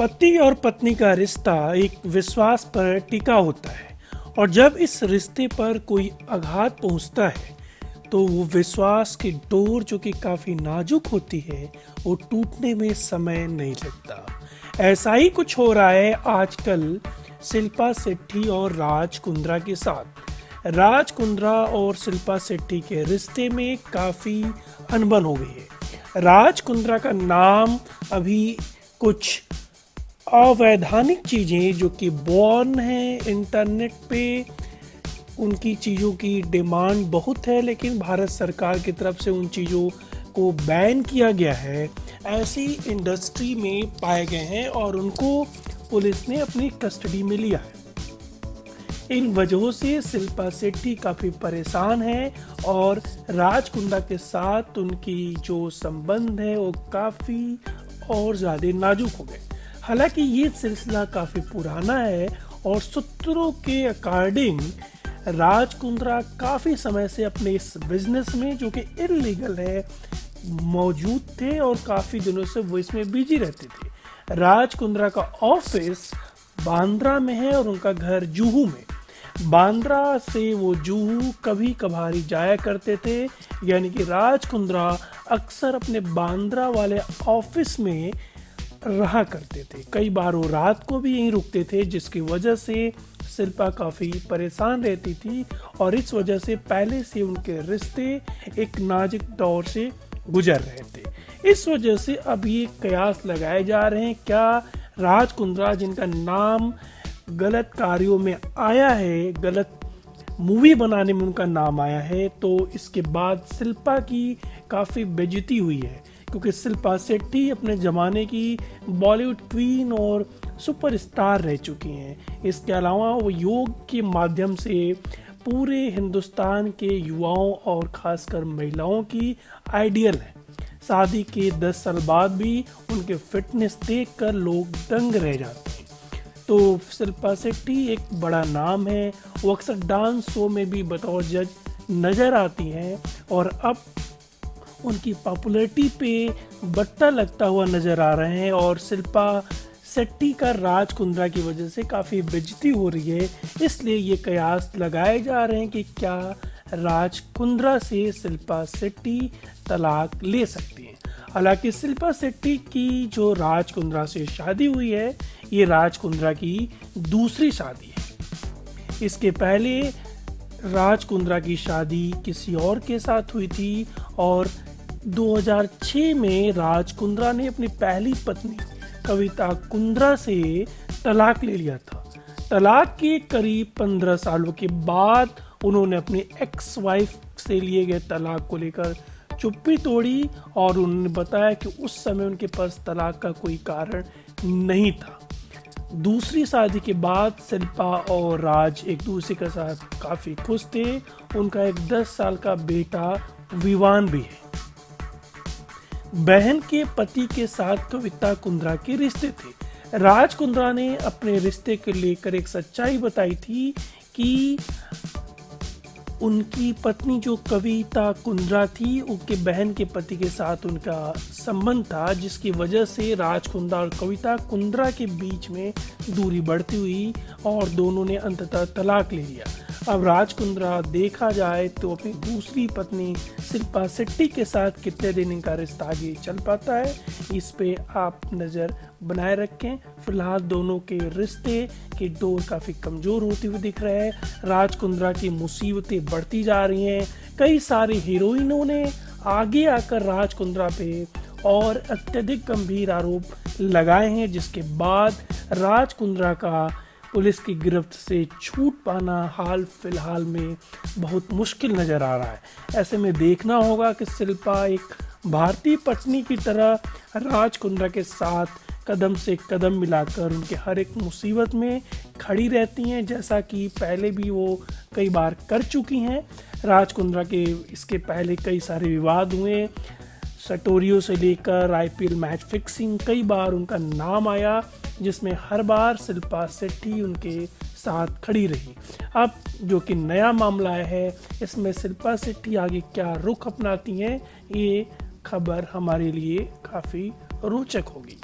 पति और पत्नी का रिश्ता एक विश्वास पर टिका होता है और जब इस रिश्ते पर कोई आघात पहुंचता है तो वो विश्वास की डोर जो कि काफ़ी नाजुक होती है वो टूटने में समय नहीं लगता। ऐसा ही कुछ हो रहा है आजकल शिल्पा शेट्टी और राज कुंद्रा के साथ। राज कुंद्रा और शिल्पा शेट्टी के रिश्ते में काफ़ी अनबन हो गई है। राज कुंद्रा का नाम अभी कुछ अवैधानिक चीज़ें जो कि बॉर्न हैं इंटरनेट पे, उनकी चीज़ों की डिमांड बहुत है लेकिन भारत सरकार की तरफ से उन चीज़ों को बैन किया गया है, ऐसी इंडस्ट्री में पाए गए हैं और उनको पुलिस ने अपनी कस्टडी में लिया है। इन वजहों से शिल्पा शेट्टी काफ़ी परेशान है और राज कुंद्रा के साथ उनकी जो संबंध है वो काफ़ी और ज़्यादा नाजुक हो गए। हालांकि ये सिलसिला काफ़ी पुराना है और सूत्रों के अकॉर्डिंग राज कुंद्रा काफ़ी समय से अपने इस बिजनेस में जो कि इल्लीगल है मौजूद थे और काफ़ी दिनों से वो इसमें बिजी रहते थे। राज कुंद्रा का ऑफिस बांद्रा में है और उनका घर जुहू में। बांद्रा से वो जुहू कभी कभारी जाया करते थे, यानी कि राज कुंद्रा अक्सर अपने बांद्रा वाले ऑफिस में रहा करते थे। कई बार वो रात को भी यहीं रुकते थे जिसकी वजह से शिल्पा काफ़ी परेशान रहती थी और इस वजह से पहले से उनके रिश्ते एक नाजुक दौर से गुजर रहे थे। इस वजह से अब ये कयास लगाए जा रहे हैं क्या राज कुंद्रा जिनका नाम गलत कार्यों में आया है, गलत मूवी बनाने में उनका नाम आया है, तो इसके बाद शिल्पा की काफ़ी बेइज्जती हुई है क्योंकि शिल्पा शेट्टी अपने ज़माने की बॉलीवुड क्वीन और सुपरस्टार रह चुकी हैं। इसके अलावा वो योग के माध्यम से पूरे हिंदुस्तान के युवाओं और ख़ासकर महिलाओं की आइडियल है। शादी के 10 साल बाद भी उनके फिटनेस देखकर लोग दंग रह जाते हैं। तो शिल्पा शेट्टी एक बड़ा नाम है, वो अक्सर डांस शो में भी बतौर जज नज़र आती हैं और अब उनकी पॉपुलैरिटी पे बट्टा लगता हुआ नज़र आ रहे हैं और शिल्पा शेट्टी का राज कुंद्रा की वजह से काफ़ी बेइज्जती हो रही है। इसलिए ये कयास लगाए जा रहे हैं कि क्या राज कुंद्रा से शिल्पा शेट्टी तलाक ले सकती हैं। हालांकि शिल्पा शेट्टी की जो राज कुंद्रा से शादी हुई है ये राज कुंद्रा की दूसरी शादी है। इसके पहले राज कुंद्रा की शादी किसी और के साथ हुई थी और 2006 में राज कुंद्रा ने अपनी पहली पत्नी कविता कुंद्रा से तलाक ले लिया था। तलाक के करीब 15 सालों के बाद उन्होंने अपनी एक्स वाइफ से लिए गए तलाक को लेकर चुप्पी तोड़ी और उन्होंने बताया कि उस समय उनके पास तलाक का कोई कारण नहीं था। दूसरी शादी के बाद शिल्पा और राज एक दूसरे के साथ काफ़ी खुश थे। उनका एक 10 साल का बेटा विवान भी है। बहन के पति के साथ कविता कुंद्रा के रिश्ते थे। राज कुंद्रा ने अपने रिश्ते को लेकर एक सच्चाई बताई थी कि उनकी पत्नी जो कविता कुंद्रा थी उनके बहन के पति के साथ उनका संबंध था, जिसकी वजह से राज कुंद्रा और कविता कुंद्रा के बीच में दूरी बढ़ती हुई और दोनों ने अंततः तलाक ले लिया। अब राज कुंद्रा देखा जाए तो अपनी दूसरी पत्नी शिल्पा शेट्टी के साथ कितने दिन इनका रिश्ता आगे चल पाता है, इस पे आप नज़र बनाए रखें। फिलहाल दोनों के रिश्ते की डोर काफ़ी कमज़ोर होती हुई दिख रहा है। राज कुंद्रा की मुसीबतें बढ़ती जा रही हैं। कई सारी हीरोइनों ने आगे आकर राज कुंद्रा पे और अत्यधिक गंभीर आरोप लगाए हैं, जिसके बाद राज कुंद्रा का पुलिस की गिरफ्त से छूट पाना हाल फिलहाल में बहुत मुश्किल नज़र आ रहा है। ऐसे में देखना होगा कि शिल्पा एक भारतीय पत्नी की तरह राज कुंद्रा के साथ कदम से कदम मिलाकर उनके हर एक मुसीबत में खड़ी रहती हैं, जैसा कि पहले भी वो कई बार कर चुकी हैं। राज कुंद्रा के इसके पहले कई सारे विवाद हुए, सटोरियो से लेकर आईपीएल मैच फिक्सिंग, कई बार उनका नाम आया जिसमें हर बार शिल्पा शेट्टी उनके साथ खड़ी रही। अब जो कि नया मामला है इसमें शिल्पा शेट्टी आगे क्या रुख अपनाती हैं, ये खबर हमारे लिए काफ़ी रोचक होगी।